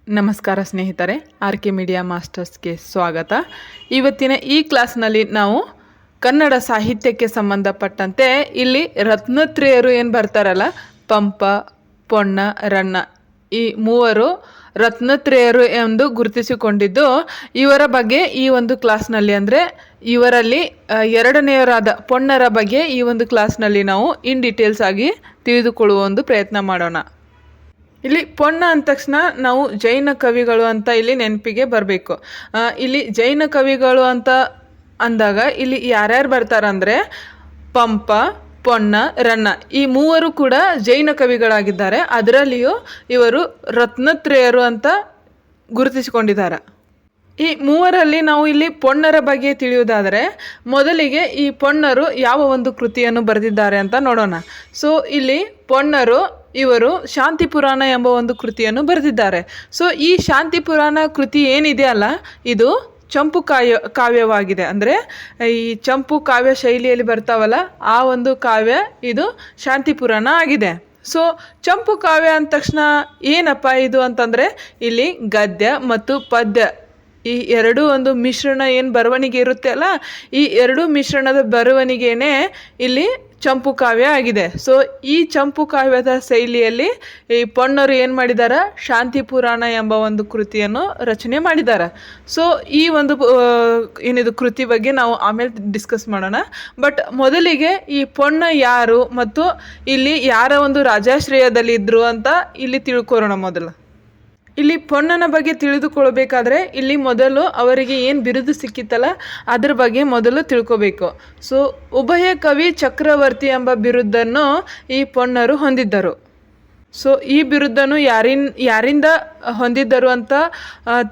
ನಮಸ್ಕಾರ ಸ್ನೇಹಿತರೆ, R K media ಮಾಸ್ಟರ್ಸ್ಗೆ ಸ್ವಾಗತ. ಇವತ್ತಿನ ಈ ಕ್ಲಾಸ್ನಲ್ಲಿ ನಾವು ಕನ್ನಡ ಸಾಹಿತ್ಯಕ್ಕೆ ಸಂಬಂಧಪಟ್ಟಂತೆ ಇಲ್ಲಿ ರತ್ನತ್ರಯರು ಏನು ಬರ್ತಾರಲ್ಲ, ಪಂಪ, ಪೊನ್ನ, ರನ್ನ, ಈ ಮೂವರು ರತ್ನತ್ರಯರು ಎಂದು ಗುರುತಿಸಿಕೊಂಡಿದ್ದು, ಇವರ ಬಗ್ಗೆ ಈ ಒಂದು ಕ್ಲಾಸ್ನಲ್ಲಿ ಅಂದರೆ ಇವರಲ್ಲಿ ಎರಡನೆಯವರಾದ ಪೊನ್ನರ ಬಗ್ಗೆ ಈ ಒಂದು ಕ್ಲಾಸ್ನಲ್ಲಿ ನಾವು ಇನ್ ಡೀಟೇಲ್ಸ್ ಆಗಿ ತಿಳಿದುಕೊಳ್ಳುವ ಒಂದು ಪ್ರಯತ್ನ ಮಾಡೋಣ. ಇಲ್ಲಿ ಪೊನ್ನ ಅಂದ ತಕ್ಷಣ ನಾವು ಜೈನ ಕವಿಗಳು ಅಂತ ಇಲ್ಲಿ ನೆನಪಿಗೆ ಬರಬೇಕು. ಇಲ್ಲಿ ಜೈನ ಕವಿಗಳು ಅಂತ ಅಂದಾಗ ಇಲ್ಲಿ ಯಾರ್ಯಾರು ಬರ್ತಾರಂದರೆ ಪಂಪ, ಪೊನ್ನ, ರನ್ನ ಈ ಮೂವರು ಕೂಡ ಜೈನ ಕವಿಗಳಾಗಿದ್ದಾರೆ. ಅದರಲ್ಲಿಯೂ ಇವರು ರತ್ನತ್ರಯರು ಅಂತ ಗುರುತಿಸಿಕೊಂಡಿದ್ದಾರೆ. ಈ ಮೂವರಲ್ಲಿ ನಾವು ಇಲ್ಲಿ ಪೊನ್ನರ ಬಗ್ಗೆ ತಿಳಿಯುವುದಾದರೆ ಮೊದಲಿಗೆ ಈ ಪೊನ್ನರು ಯಾವ ಒಂದು ಕೃತಿಯನ್ನು ಬರೆದಿದ್ದಾರೆ ಅಂತ ನೋಡೋಣ. ಸೊ ಇಲ್ಲಿ ಪೊನ್ನರು ಇವರು ಶಾಂತಿ ಪುರಾಣ ಎಂಬ ಒಂದು ಕೃತಿಯನ್ನು ಬರೆದಿದ್ದಾರೆ. ಸೊ ಈ ಶಾಂತಿ ಪುರಾಣ ಕೃತಿ ಏನಿದೆ ಅಲ್ಲ, ಇದು ಚಂಪು ಕಾವ್ಯವಾಗಿದೆ. ಅಂದರೆ ಈ ಚಂಪು ಕಾವ್ಯ ಶೈಲಿಯಲ್ಲಿ ಬರ್ತಾವಲ್ಲ, ಆ ಒಂದು ಕಾವ್ಯ ಇದು ಶಾಂತಿ ಪುರಾಣ ಆಗಿದೆ. ಸೊ ಚಂಪು ಕಾವ್ಯ ಅಂದ ತಕ್ಷಣ ಏನಪ್ಪ ಇದು ಅಂತಂದರೆ ಇಲ್ಲಿ ಗದ್ಯ ಮತ್ತು ಪದ್ಯ ಈ ಎರಡೂ ಒಂದು ಮಿಶ್ರಣ ಏನು ಬರವಣಿಗೆ ಇರುತ್ತೆ ಅಲ್ಲ, ಈ ಎರಡೂ ಮಿಶ್ರಣದ ಬರವಣಿಗೆನೇ ಇಲ್ಲಿ ಚಂಪು ಕಾವ್ಯ ಆಗಿದೆ. ಸೊ ಈ ಚಂಪು ಕಾವ್ಯದ ಶೈಲಿಯಲ್ಲಿ ಈ ಪೊನ್ನರು ಏನು ಮಾಡಿದ್ದಾರೆ, ಶಾಂತಿ ಪುರಾಣ ಎಂಬ ಒಂದು ಕೃತಿಯನ್ನು ರಚನೆ ಮಾಡಿದ್ದಾರೆ. ಸೊ ಈ ಒಂದು ಏನಿದು ಕೃತಿ ಬಗ್ಗೆ ನಾವು ಆಮೇಲೆ ಡಿಸ್ಕಸ್ ಮಾಡೋಣ. ಬಟ್ ಮೊದಲಿಗೆ ಈ ಪೊನ್ನ ಯಾರು ಮತ್ತು ಇಲ್ಲಿ ಯಾರ ಒಂದು ರಾಜಾಶ್ರಯದಲ್ಲಿ ಇದ್ರು ಅಂತ ಇಲ್ಲಿ ತಿಳ್ಕೊಳ್ಳೋಣ. ಮೊದಲು ಇಲ್ಲಿ ಪೊನ್ನನ ಬಗ್ಗೆ ತಿಳಿದುಕೊಳ್ಬೇಕಾದ್ರೆ ಇಲ್ಲಿ ಮೊದಲು ಅವರಿಗೆ ಏನು ಬಿರುದು ಸಿಕ್ಕಿತ್ತಲ್ಲ ಅದ್ರ ಬಗ್ಗೆ ಮೊದಲು ತಿಳ್ಕೋಬೇಕು. ಸೊ ಉಭಯ ಕವಿ ಚಕ್ರವರ್ತಿ ಎಂಬ ಬಿರುದನ್ನು ಈ ಪೊನ್ನರು ಹೊಂದಿದ್ದರು. ಸೊ ಈ ಬಿರುದನ್ನು ಯಾರಿಂದ ಹೊಂದಿದ್ದರು ಅಂತ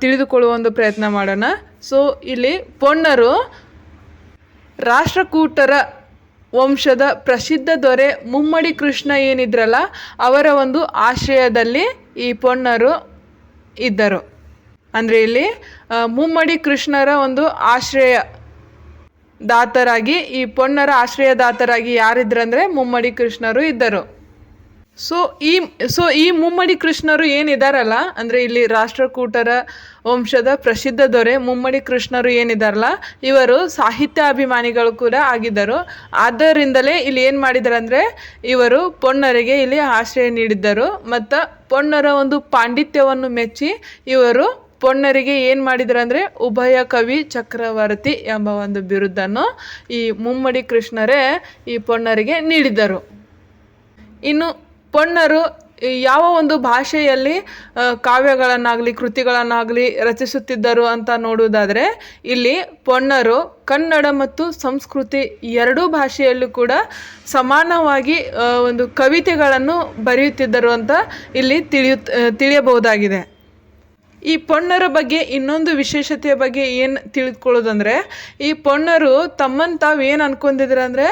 ತಿಳಿದುಕೊಳ್ಳುವ ಒಂದು ಪ್ರಯತ್ನ ಮಾಡೋಣ. ಸೊ ಇಲ್ಲಿ ಪೊನ್ನರು ರಾಷ್ಟ್ರಕೂಟರ ವಂಶದ ಪ್ರಸಿದ್ಧ ದೊರೆ ಮುಮ್ಮಡಿ ಕೃಷ್ಣ ಏನಿದ್ರಲ್ಲ ಅವರ ಒಂದು ಆಶ್ರಯದಲ್ಲಿ ಈ ಪೊನ್ನರು ಇದ್ದರು. ಅಂದರೆ ಇಲ್ಲಿ ಮುಮ್ಮಡಿ ಕೃಷ್ಣರ ಒಂದು ಆಶ್ರಯ ದಾತರಾಗಿ ಈ ಪೊನ್ನರ ಆಶ್ರಯದಾತರಾಗಿ ಯಾರಿದ್ರಂದರೆ ಮುಮ್ಮಡಿ ಕೃಷ್ಣರು ಇದ್ದರು. ಸೊ ಈ ಮುಮ್ಮಡಿ ಕೃಷ್ಣರು ಏನಿದಾರಲ್ಲ, ಅಂದರೆ ಇಲ್ಲಿ ರಾಷ್ಟ್ರಕೂಟರ ವಂಶದ ಪ್ರಸಿದ್ಧ ದೊರೆ ಮುಮ್ಮಡಿ ಕೃಷ್ಣರು ಏನಿದಾರಲ್ಲ ಇವರು ಸಾಹಿತ್ಯಾಭಿಮಾನಿಗಳು ಕೂಡ ಆಗಿದ್ದರು. ಆದ್ದರಿಂದಲೇ ಇಲ್ಲಿ ಏನು ಮಾಡಿದ್ದಾರೆ ಅಂದರೆ ಇವರು ಪೊನ್ನರಿಗೆ ಇಲ್ಲಿ ಆಶ್ರಯ ನೀಡಿದ್ದರು. ಮತ್ತು ಪೊನ್ನರ ಒಂದು ಪಾಂಡಿತ್ಯವನ್ನು ಮೆಚ್ಚಿ ಇವರು ಪೊನ್ನರಿಗೆ ಏನು ಮಾಡಿದರು ಅಂದರೆ ಉಭಯ ಕವಿ ಚಕ್ರವರ್ತಿ ಎಂಬ ಒಂದು ಬಿರುದನ್ನು ಈ ಮುಮ್ಮಡಿ ಕೃಷ್ಣರೇ ಈ ಪೊನ್ನರಿಗೆ ನೀಡಿದ್ದರು. ಇನ್ನು ಪೊನ್ನರು ಯಾವ ಒಂದು ಭಾಷೆಯಲ್ಲಿ ಕಾವ್ಯಗಳನ್ನಾಗಲಿ ಕೃತಿಗಳನ್ನಾಗಲಿ ರಚಿಸುತ್ತಿದ್ದರು ಅಂತ ನೋಡುವುದಾದರೆ ಇಲ್ಲಿ ಪೊನ್ನರು ಕನ್ನಡ ಮತ್ತು ಸಂಸ್ಕೃತಿ ಎರಡೂ ಭಾಷೆಯಲ್ಲೂ ಕೂಡ ಸಮಾನವಾಗಿ ಒಂದು ಕವಿತೆಗಳನ್ನು ಬರೆಯುತ್ತಿದ್ದರು ಅಂತ ಇಲ್ಲಿ ತಿಳಿಯಬಹುದಾಗಿದೆ. ಈ ಪೊನ್ನರ ಬಗ್ಗೆ ಇನ್ನೊಂದು ವಿಶೇಷತೆಯ ಬಗ್ಗೆ ಏನು ತಿಳಿದುಕೊಳ್ಳೋದಂದರೆ ಈ ಪೊನ್ನರು ತಮ್ಮನ್ನು ತಾವು ಏನು ಅನ್ಕೊಂಡಿದ್ರು ಅಂದರೆ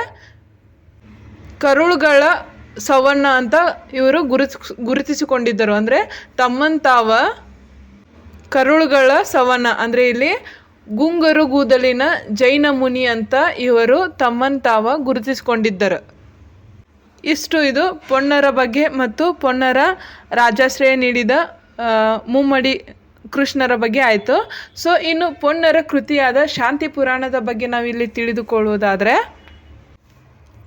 ಕರುಳುಗಳ ಸವರ್ಣ ಅಂತ ಇವರು ಗುರುತಿಸಿಕೊಂಡಿದ್ದರು. ಅಂದರೆ ತಮ್ಮನ್ನು ತಾವ ಕರುಳುಗಳ ಸವರ್ಣ ಅಂದರೆ ಇಲ್ಲಿ ಗುಂಗರು ಕೂದಲಿನ ಜೈನ ಮುನಿ ಅಂತ ಇವರು ತಮ್ಮನ್ನು ತಾವ ಗುರುತಿಸಿಕೊಂಡಿದ್ದರು. ಇಷ್ಟು ಇದು ಪೊನ್ನರ ಬಗ್ಗೆ ಮತ್ತು ಪೊನ್ನರ ರಾಜಾಶ್ರಯ ನೀಡಿದ ಮುಮ್ಮಡಿ ಕೃಷ್ಣರ ಬಗ್ಗೆ ಆಯಿತು. ಸೊ ಇನ್ನು ಪೊನ್ನರ ಕೃತಿಯಾದ ಶಾಂತಿ ಪುರಾಣದ ಬಗ್ಗೆ ನಾವಿಲ್ಲಿ ತಿಳಿದುಕೊಳ್ಳುವುದಾದರೆ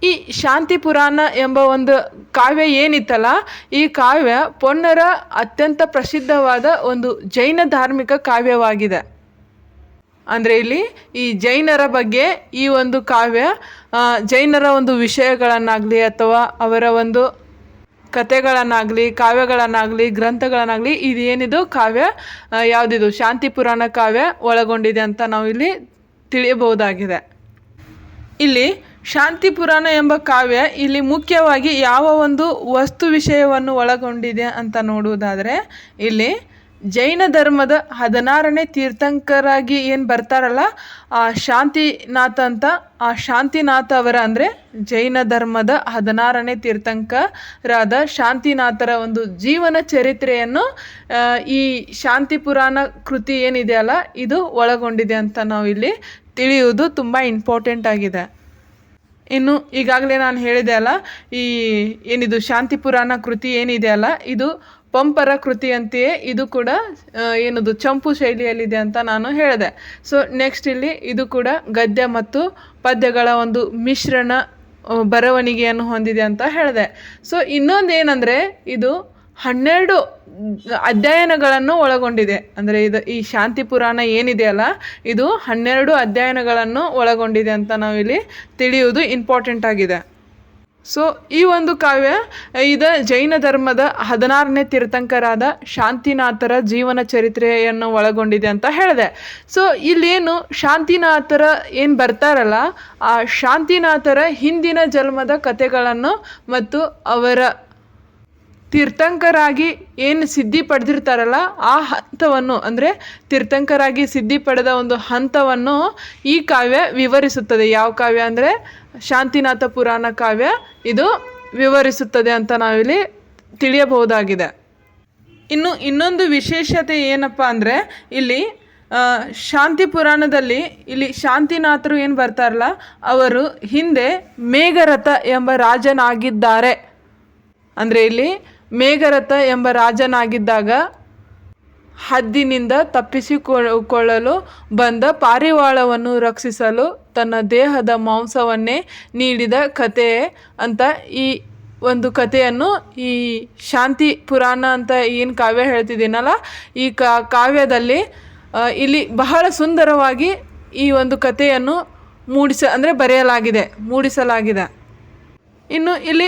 ಈ ಶಾಂತಿ ಪುರಾಣ ಎಂಬ ಒಂದು ಕಾವ್ಯ ಏನಿತ್ತಲ್ಲ ಈ ಕಾವ್ಯ ಪೊನ್ನರ ಅತ್ಯಂತ ಪ್ರಸಿದ್ಧವಾದ ಒಂದು ಜೈನ ಧಾರ್ಮಿಕ ಕಾವ್ಯವಾಗಿದೆ. ಅಂದರೆ ಇಲ್ಲಿ ಈ ಜೈನರ ಬಗ್ಗೆ ಈ ಒಂದು ಕಾವ್ಯ ಜೈನರ ಒಂದು ವಿಷಯಗಳನ್ನಾಗಲಿ ಅಥವಾ ಅವರ ಒಂದು ಕಥೆಗಳನ್ನಾಗಲಿ ಕಾವ್ಯಗಳನ್ನಾಗಲಿ ಗ್ರಂಥಗಳನ್ನಾಗಲಿ ಇದೇನಿದು ಕಾವ್ಯ ಯಾವುದಿದು ಶಾಂತಿ ಪುರಾಣ ಕಾವ್ಯ ಒಳಗೊಂಡಿದೆ ಅಂತ ನಾವು ಇಲ್ಲಿ ತಿಳಿಯಬಹುದಾಗಿದೆ. ಇಲ್ಲಿ ಶಾಂತಿ ಪುರಾಣ ಎಂಬ ಕಾವ್ಯ ಇಲ್ಲಿ ಮುಖ್ಯವಾಗಿ ಯಾವ ಒಂದು ವಸ್ತು ವಿಷಯವನ್ನು ಒಳಗೊಂಡಿದೆ ಅಂತ ನೋಡುವುದಾದರೆ ಇಲ್ಲಿ ಜೈನ ಧರ್ಮದ 16ನೇ ತೀರ್ಥಂಕರಾಗಿ ಏನು ಬರ್ತಾರಲ್ಲ ಆ ಶಾಂತಿನಾಥ ಅಂತ, ಆ ಶಾಂತಿನಾಥ ಅವರ ಅಂದರೆ ಜೈನ ಧರ್ಮದ 16ನೇ ತೀರ್ಥಂಕರಾದ ಶಾಂತಿನಾಥರ ಒಂದು ಜೀವನ ಚರಿತ್ರೆಯನ್ನು ಈ ಶಾಂತಿ ಪುರಾಣ ಕೃತಿ ಏನಿದೆಯಲ್ಲ ಇದು ಒಳಗೊಂಡಿದೆ ಅಂತ ನಾವು ಇಲ್ಲಿ ತಿಳಿಯುವುದು ತುಂಬ ಇಂಪಾರ್ಟೆಂಟ್ ಆಗಿದೆ. ಇನ್ನು ಈಗಾಗಲೇ ನಾನು ಹೇಳಿದೆ ಅಲ್ಲ, ಈ ಏನಿದು ಶಾಂತಿ ಪುರಾಣ ಕೃತಿ ಏನಿದೆ ಅಲ್ಲ ಇದು ಪಂಪರ ಕೃತಿಯಂತೆಯೇ ಇದು ಕೂಡ ಏನದು ಚಂಪು ಶೈಲಿಯಲ್ಲಿದೆ ಅಂತ ನಾನು ಹೇಳಿದೆ. ಸೊ ನೆಕ್ಸ್ಟ್ ಇಲ್ಲಿ ಇದು ಕೂಡ ಗದ್ಯ ಮತ್ತು ಪದ್ಯಗಳ ಒಂದು ಮಿಶ್ರಣ ಬರವಣಿಗೆಯನ್ನು ಹೊಂದಿದೆ ಅಂತ ಹೇಳಿದೆ. ಸೊ ಇನ್ನೊಂದೇನೆಂದರೆ ಇದು 12 ಅಧ್ಯಯನಗಳನ್ನು ಒಳಗೊಂಡಿದೆ. ಅಂದರೆ ಈ ಶಾಂತಿ ಪುರಾಣ ಏನಿದೆಯಲ್ಲ ಇದು 12 ಅಧ್ಯಯನಗಳನ್ನು ಒಳಗೊಂಡಿದೆ ಅಂತ ನಾವಿಲ್ಲಿ ತಿಳಿಯುವುದು ಇಂಪಾರ್ಟೆಂಟ್ ಆಗಿದೆ. ಸೊ ಈ ಒಂದು ಕಾವ್ಯ ಇದು ಜೈನ ಧರ್ಮದ 16ನೇ ತೀರ್ಥಂಕರಾದ ಶಾಂತಿನಾಥರ ಜೀವನ ಚರಿತ್ರೆಯನ್ನು ಒಳಗೊಂಡಿದೆ ಅಂತ ಹೇಳಿದೆ. ಸೊ ಇಲ್ಲೇನು ಶಾಂತಿನಾಥರ ಏನು ಬರ್ತಾರಲ್ಲ ಆ ಶಾಂತಿನಾಥರ ಹಿಂದಿನ ಜನ್ಮದ ಕಥೆಗಳನ್ನು ಮತ್ತು ಅವರ ತೀರ್ಥಂಕರಾಗಿ ಏನು ಸಿದ್ಧಿ ಪಡೆದಿರ್ತಾರಲ್ಲ ಆ ಹಂತವನ್ನು, ಅಂದರೆ ತೀರ್ಥಂಕರಾಗಿ ಸಿದ್ಧಿ ಪಡೆದ ಒಂದು ಹಂತವನ್ನು ಈ ಕಾವ್ಯ ವಿವರಿಸುತ್ತದೆ. ಯಾವ ಕಾವ್ಯ ಅಂದರೆ ಶಾಂತಿನಾಥ ಪುರಾಣ ಕಾವ್ಯ ಇದು ವಿವರಿಸುತ್ತದೆ ಅಂತ ನಾವಿಲ್ಲಿ ತಿಳಿಯಬಹುದಾಗಿದೆ. ಇನ್ನು ಇನ್ನೊಂದು ವಿಶೇಷತೆ ಏನಪ್ಪ ಅಂದರೆ ಇಲ್ಲಿ ಶಾಂತಿ ಪುರಾಣದಲ್ಲಿ ಇಲ್ಲಿ ಶಾಂತಿನಾಥರು ಏನು ಬರ್ತಾರಲ್ಲ ಅವರು ಹಿಂದೆ ಮೇಘರಥ ಎಂಬ ರಾಜನಾಗಿದ್ದಾರೆ. ಅಂದರೆ ಇಲ್ಲಿ ಮೇಘರಥ ಎಂಬ ರಾಜನಾಗಿದ್ದಾಗ ಹದ್ದಿನಿಂದ ತಪ್ಪಿಸಿಕೊಳ್ಳಲು ಬಂದ ಪಾರಿವಾಳವನ್ನು ರಕ್ಷಿಸಲು ತನ್ನ ದೇಹದ ಮಾಂಸವನ್ನೇ ನೀಡಿದ ಕಥೆ ಅಂತ ಈ ಒಂದು ಕಥೆಯನ್ನು ಈ ಶಾಂತಿ ಪುರಾಣ ಅಂತ ಏನು ಕಾವ್ಯ ಹೇಳ್ತಿದ್ದೀನಲ್ಲ ಈ ಕಾವ್ಯದಲ್ಲಿ ಇಲ್ಲಿ ಬಹಳ ಸುಂದರವಾಗಿ ಈ ಒಂದು ಕಥೆಯನ್ನು ಮೂಡಿಸಲಾಗಿದೆ. ಇನ್ನು ಇಲ್ಲಿ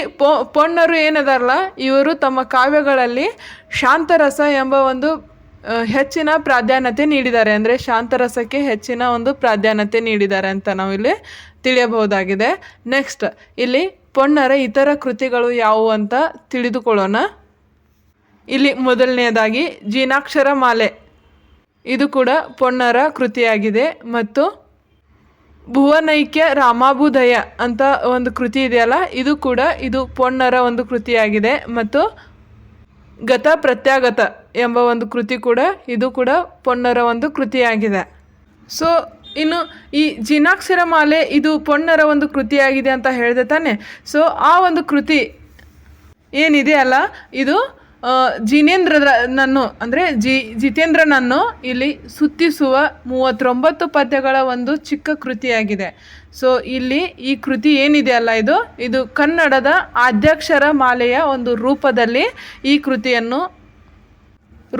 ಪೊನ್ನರು ಏನದಾರಲ್ಲ ಇವರು ತಮ್ಮ ಕಾವ್ಯಗಳಲ್ಲಿ ಶಾಂತರಸ ಎಂಬ ಒಂದು ಹೆಚ್ಚಿನ ಪ್ರಾಧಾನ್ಯತೆ ನೀಡಿದ್ದಾರೆ. ಅಂದರೆ ಶಾಂತರಸಕ್ಕೆ ಹೆಚ್ಚಿನ ಒಂದು ಪ್ರಾಧಾನ್ಯತೆ ನೀಡಿದ್ದಾರೆ ಅಂತ ನಾವಿಲ್ಲಿ ತಿಳಿಯಬಹುದಾಗಿದೆ. ನೆಕ್ಸ್ಟ್ ಇಲ್ಲಿ ಪೊನ್ನರ ಇತರ ಕೃತಿಗಳು ಯಾವುವು ಅಂತ ತಿಳಿದುಕೊಳ್ಳೋಣ. ಇಲ್ಲಿ ಮೊದಲನೆಯದಾಗಿ ಜಿನಾಕ್ಷರ ಮಾಲೆ ಇದು ಕೂಡ ಪೊನ್ನರ ಕೃತಿಯಾಗಿದೆ. ಮತ್ತು ಭುವನೈಕ್ಯ ರಾಮಾಭುದಯ ಅಂತ ಒಂದು ಕೃತಿ ಇದೆಯಲ್ಲ ಇದು ಪೊನ್ನರ ಒಂದು ಕೃತಿಯಾಗಿದೆ. ಮತ್ತು ಗತ ಪ್ರತ್ಯಾಗತ ಎಂಬ ಒಂದು ಕೃತಿ ಕೂಡ ಇದು ಕೂಡ ಪೊನ್ನರ ಒಂದು ಕೃತಿಯಾಗಿದೆ. ಸೊ ಇನ್ನು ಈ ಜಿನಾಕ್ಷರ ಮಾಲೆ ಇದು ಪೊನ್ನರ ಒಂದು ಕೃತಿಯಾಗಿದೆ ಅಂತ ಹೇಳಿದೆ ತಾನೆ. ಸೊ ಆ ಒಂದು ಕೃತಿ ಏನಿದೆಯಲ್ಲ ಇದು ಜಿತೇಂದ್ರನನ್ನು ಇಲ್ಲಿ ಸುತ್ತಿಸುವ 39 ಪದ್ಯಗಳ ಒಂದು ಚಿಕ್ಕ ಕೃತಿಯಾಗಿದೆ. ಸೊ ಇಲ್ಲಿ ಈ ಕೃತಿ ಏನಿದೆಯಲ್ಲ ಇದು ಕನ್ನಡದ ಆದ್ಯಾಕ್ಷರ ಮಾಲೆಯ ಒಂದು ರೂಪದಲ್ಲಿ ಈ ಕೃತಿಯನ್ನು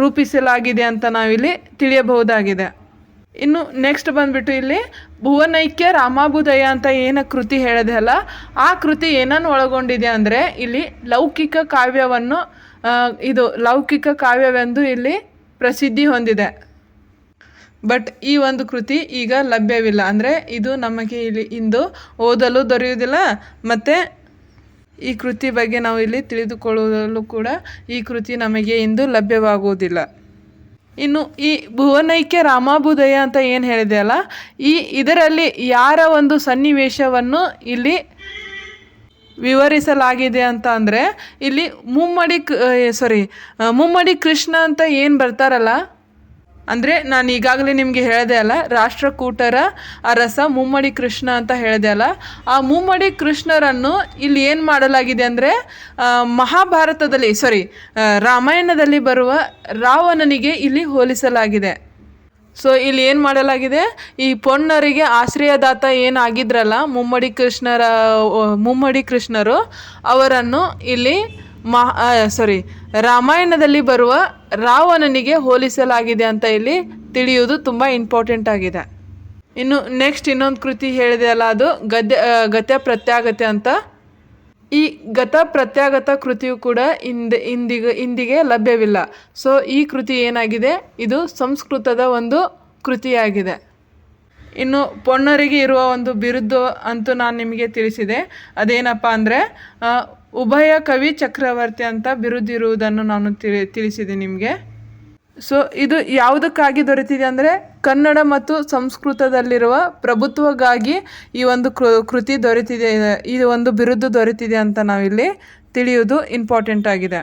ರೂಪಿಸಲಾಗಿದೆ ಅಂತ ನಾವಿಲ್ಲಿ ತಿಳಿಯಬಹುದಾಗಿದೆ. ಇನ್ನು ನೆಕ್ಸ್ಟ್ ಬಂದ್ಬಿಟ್ಟು ಇಲ್ಲಿ ಭುವನೈಕ್ಯ ರಾಮಾಭುದಯ ಅಂತ ಏನು ಕೃತಿ ಹೇಳಿದೆ ಅಲ್ಲ ಆ ಕೃತಿ ಏನನ್ನು ಒಳಗೊಂಡಿದೆ ಅಂದರೆ ಇಲ್ಲಿ ಲೌಕಿಕ ಕಾವ್ಯವೆಂದು ಇಲ್ಲಿ ಪ್ರಸಿದ್ಧಿ ಹೊಂದಿದೆ. ಬಟ್ ಈ ಒಂದು ಕೃತಿ ಈಗ ಲಭ್ಯವಿಲ್ಲ. ಅಂದರೆ ಇದು ನಮಗೆ ಇಲ್ಲಿ ಇಂದು ಓದಲು ದೊರೆಯುವುದಿಲ್ಲ ಮತ್ತು ಈ ಕೃತಿ ಬಗ್ಗೆ ನಾವು ಇಲ್ಲಿ ತಿಳಿದುಕೊಳ್ಳಲು ಕೂಡ ಈ ಕೃತಿ ನಮಗೆ ಇಂದು ಲಭ್ಯವಾಗುವುದಿಲ್ಲ. ಇನ್ನು ಈ ಭುವನೈಕ್ಯ ರಾಮಾಭುದಯ ಅಂತ ಏನು ಹೇಳಿದೆ ಅಲ್ಲ ಇದರಲ್ಲಿ ಯಾರ ಒಂದು ಸನ್ನಿವೇಶವನ್ನು ಇಲ್ಲಿ ವಿವರಿಸಲಾಗಿದೆ ಅಂತ ಅಂದರೆ ಇಲ್ಲಿ ಮುಮ್ಮಡಿ ಕೃಷ್ಣ ಅಂತ ಏನು ಬರ್ತಾರಲ್ಲ ಅಂದರೆ ನಾನು ಈಗಾಗಲೇ ನಿಮಗೆ ಹೇಳಿದೆ ಅಲ್ಲ ರಾಷ್ಟ್ರಕೂಟರ ಅರಸ ಮುಮ್ಮಡಿ ಕೃಷ್ಣ ಅಂತ ಹೇಳಿದೆ ಅಲ್ಲ ಆ ಮುಮ್ಮಡಿ ಕೃಷ್ಣರನ್ನು ಇಲ್ಲಿ ಏನು ಮಾಡಲಾಗಿದೆ ಅಂದರೆ ರಾಮಾಯಣದಲ್ಲಿ ಬರುವ ರಾವಣನಿಗೆ ಇಲ್ಲಿ ಹೋಲಿಸಲಾಗಿದೆ. ಸೊ ಇಲ್ಲಿ ಏನು ಮಾಡಲಾಗಿದೆ ಈ ಪೊನ್ನರಿಗೆ ಆಶ್ರಯದಾತ ಏನಾಗಿದ್ರಲ್ಲ ಮುಮ್ಮಡಿ ಕೃಷ್ಣರು ಅವರನ್ನು ಇಲ್ಲಿ ರಾಮಾಯಣದಲ್ಲಿ ಬರುವ ರಾವಣನಿಗೆ ಹೋಲಿಸಲಾಗಿದೆ ಅಂತ ಇಲ್ಲಿ ತಿಳಿಯುವುದು ತುಂಬ ಇಂಪಾರ್ಟೆಂಟ್ ಆಗಿದೆ. ಇನ್ನು ನೆಕ್ಸ್ಟ್ ಇನ್ನೊಂದು ಕೃತಿ ಹೇಳಿದೆ ಅಲ್ಲ ಅದು ಗತ್ಯ ಪ್ರತ್ಯಾಗತೆ ಅಂತ. ಈ ಗತ ಪ್ರತ್ಯಾಗತ ಕೃತಿಯು ಕೂಡ ಇಂದಿಗೆ ಲಭ್ಯವಿಲ್ಲ. ಸೊ ಈ ಕೃತಿ ಏನಾಗಿದೆ ಇದು ಸಂಸ್ಕೃತದ ಒಂದು ಕೃತಿಯಾಗಿದೆ. ಇನ್ನು ಪೊನ್ನರಿಗೆ ಇರುವ ಒಂದು ಬಿರುದು ಅಂತೂ ನಾನು ನಿಮಗೆ ತಿಳಿಸಿದೆ. ಅದೇನಪ್ಪ ಅಂದರೆ ಉಭಯ ಕವಿ ಚಕ್ರವರ್ತಿ ಅಂತ ಬಿರುದಿರುವುದನ್ನು ನಾನು ತಿಳಿಸಿದೆ ನಿಮಗೆ. ಸೊ ಇದು ಯಾವುದಕ್ಕಾಗಿ ದೊರೆತಿದೆ ಅಂದರೆ ಕನ್ನಡ ಮತ್ತು ಸಂಸ್ಕೃತದಲ್ಲಿರುವ ಪ್ರಭುತ್ವಕ್ಕಾಗಿ ಈ ಒಂದು ಕೃತಿ ದೊರೆತಿದೆ, ಈ ಒಂದು ಬಿರುದು ದೊರೆತಿದೆ ಅಂತ ನಾವಿಲ್ಲಿ ತಿಳಿಯುವುದು ಇಂಪಾರ್ಟೆಂಟ್ ಆಗಿದೆ.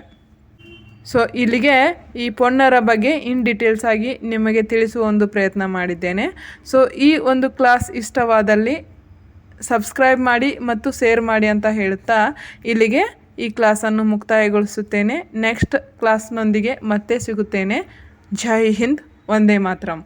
ಸೊ ಇಲ್ಲಿಗೆ ಈ ಪೊನ್ನರ ಬಗ್ಗೆ ಇನ್ ಡೀಟೇಲ್ಸ್ ಆಗಿ ನಿಮಗೆ ತಿಳಿಸುವ ಒಂದು ಪ್ರಯತ್ನ ಮಾಡಿದ್ದೇನೆ. ಸೊ ಈ ಒಂದು ಕ್ಲಾಸ್ ಇಷ್ಟವಾದಲ್ಲಿ ಸಬ್ಸ್ಕ್ರೈಬ್ ಮಾಡಿ ಮತ್ತು ಶೇರ್ ಮಾಡಿ ಅಂತ ಹೇಳುತ್ತಾ ಇಲ್ಲಿಗೆ ಈ ಕ್ಲಾಸನ್ನು ಮುಕ್ತಾಯಗೊಳಿಸುತ್ತೇನೆ. ನೆಕ್ಸ್ಟ್ ಕ್ಲಾಸ್ನೊಂದಿಗೆ ಮತ್ತೆ ಸಿಗುತ್ತೇನೆ. ಜೈ ಹಿಂದ್, ವಂದೇ ಮಾತರಂ.